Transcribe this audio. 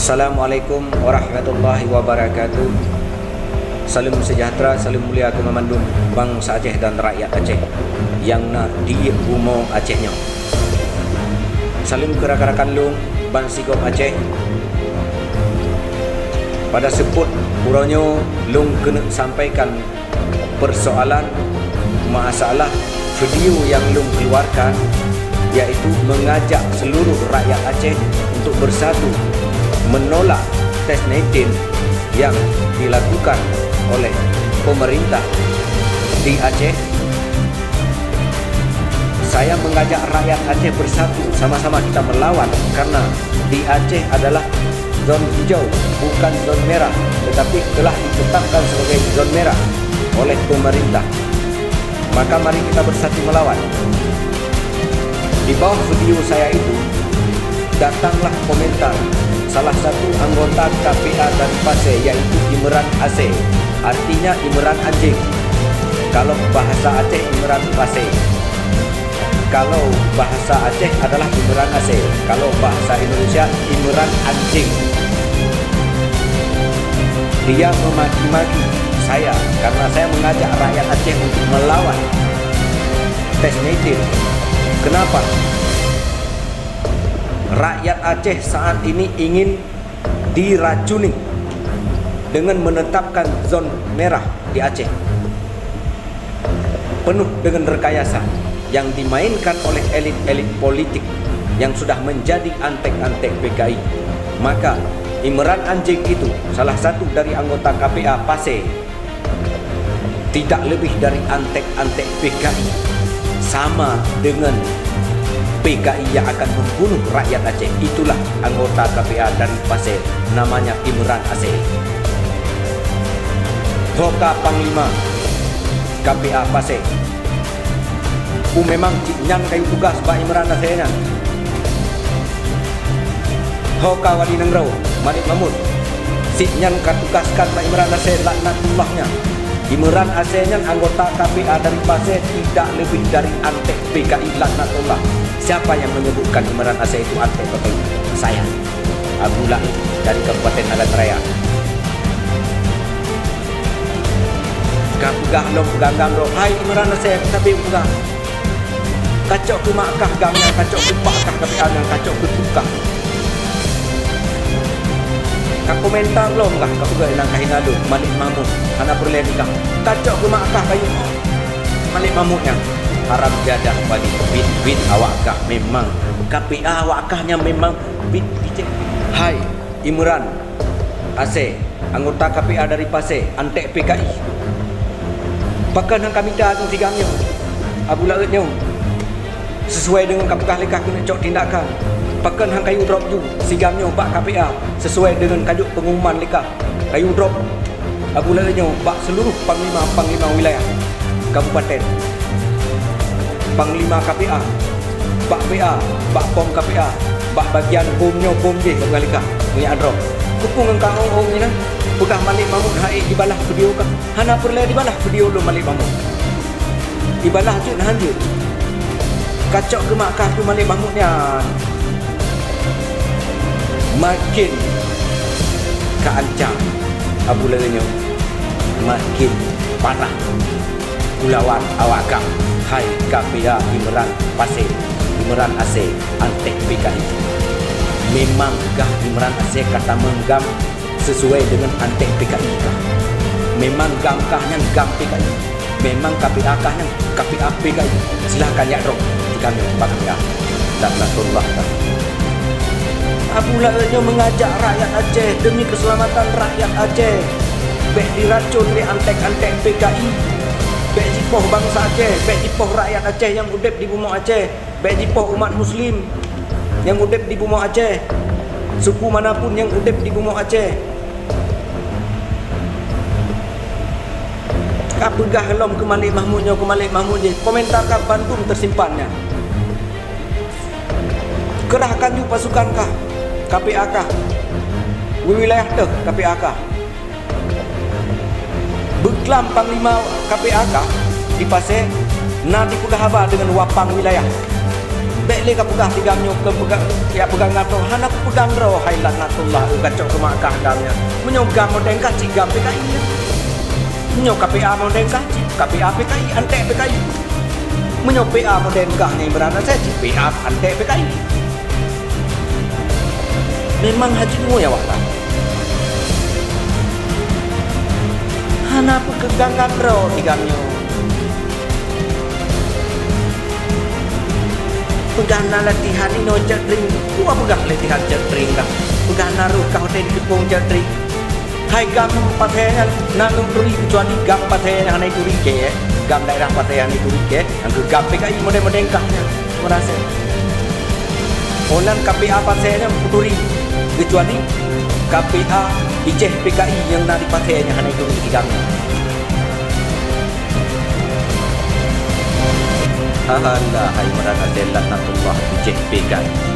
Assalamualaikum warahmatullahi wabarakatuh. Salam sejahtera, salam mulia ke memandung bangsa Aceh dan rakyat Aceh yang nak di Bumo Acehnya. Salam ke rakan-rakan Lung Ban Sigop Aceh. Pada sebut buronyo Lung kena sampaikan persoalan masalah video yang Lung keluarkan, yaitu mengajak seluruh rakyat Aceh untuk bersatu menolak tes 19 yang dilakukan oleh pemerintah di Aceh. Saya mengajak rakyat Aceh bersatu, sama-sama kita melawan, karena di Aceh adalah zon hijau, bukan zon merah, tetapi telah ditetapkan sebagai zon merah oleh pemerintah. Maka mari kita bersatu melawan. Di bawah video saya itu datanglah komentar salah satu anggota KPA dari Pasir, yaitu Imran Aceh. Artinya Imran anjing. Kalau bahasa Aceh Imran Pasir. Kalau bahasa Aceh adalah Imran Aceh. Kalau bahasa Indonesia Imran anjing. Dia memaki-maki saya karena saya mengajak rakyat Aceh untuk melawan tes 19. Kenapa? Rakyat Aceh saat ini ingin diracuni dengan menetapkan zon merah di Aceh, penuh dengan rekayasa yang dimainkan oleh elit-elit politik yang sudah menjadi antek-antek PKI. Maka Imran anjing itu salah satu dari anggota KPA Pasir, tidak lebih dari antek-antek PKI, sama dengan PKI yang akan membunuh rakyat Aceh. Itulah anggota KPA dari Pasir, namanya Imran Aceh. Hoka Panglima KPA Pasir. Memang ciknyan kayu tugas Pak Imran Acehnya. Hoka Wali Nengrau Malik Mahmud. Ciknyan katugaskan Pak Imran Aceh laknatullahnya. Imran Acehnya anggota KPA dari Pasir, tidak lebih dari antek PKI laknatullah. Siapa yang menyebutkan Imran Aceh itu antek PKI? Saya, Abu Laib dari Kabupaten Adan Raya. Kapugah lo pegang lo, hai Imran Aceh, tapi pegang. Kacau ke makah gangnya, kacau ke pakah KPA yang kacau ke tukang. Kak komentar lo enggak, kak juga yang kahina lo, Malik Mahmud, anak perlihat nikah. Kacau ke makah kayu Malik Mahmudnya. Haram jadah balik bit awakah memang KPA awakahnya memang bit. Hai Imran Aceh, anggota KPA dari Pasir, antek PKI. Pakan yang kami dah tu tigangnya Abu Lautnya sesuai dengan kapukah lekah kena cok tindakan. Pakan hang kayu drop ju sigamnya bak KPA sesuai dengan kajuk pengumuman lekah kayu drop Abu Lautnya bak seluruh panglima wilayah kabupaten, Panglima KPA, Bak PA, Bak POM KPA, Bak bagian bomnya bom je mengalika punya drop. Kupung engkau orang ni nah. Pegah Malik Mahmud hai dibalah video kah? Hana perle dibalah video lu Malik Mahmud. Dibalah je nah je. Kacau ke makah tu Malik Mahmudnya. Makin keancam Abu Lautnya. Makin parah. Kulawan awakah. Hai KPA Imran Pasir, Imran Aceh, antek PKI. Memangkah Imran Aceh kata menggam sesuai dengan antek PKI kah? Memang gamkahnya gam PKI? Memang KPA kahnya KPA PKI? Silahkan ya drop jika Pak KPA. Laknatullah. Abu Lautnya mengajak rakyat Aceh demi keselamatan rakyat Aceh. Bek diracun oleh antek-antek PKI. Bek jipoh bangsa Aceh, bek jipoh rakyat Aceh yang udep di Bumo Aceh, bek jipoh umat muslim yang udep di Bumo Aceh, suku manapun yang udep di Bumo Aceh. Kapegah lom ke Malik Mahmudnya, ke Malik Mahmud je. Komentar kah Bandung tersimpannya. Kerahkan ju pasukan kah? KPA kah? Wilayah teh KPA kah? Beklam Panglima KPA kah di Pasir, nak dipegah haba dengan wapang wilayah. Beli ka pegang tiga nyuk ke pegang ya pegang ngato hana pegang ro hailan natullah gacok ke makah gamnya menyogam modeng kaci gam PKI menyok KPA modeng kaci KPA PKI ante PKI menyok PA modeng kah nih berana saya PA ante PKI memang hajimu ya wakta hana pegang ro tiga nyuk pegana latihan ini no jadring gua pegang latihan jadring dah pegang naruh kau tadi kepung jadring hai gam patenya nanggung turi kecuali gam patenya hanai turi ke gam daerah patenya hanai turi ke yang ke gam PKI model-model kahnya merasa olan KPA patenya turi kecuali KPA ijeh PKI yang dari patenya hanai turi di gamnya Allah hai merana delat natullah ijeh PKI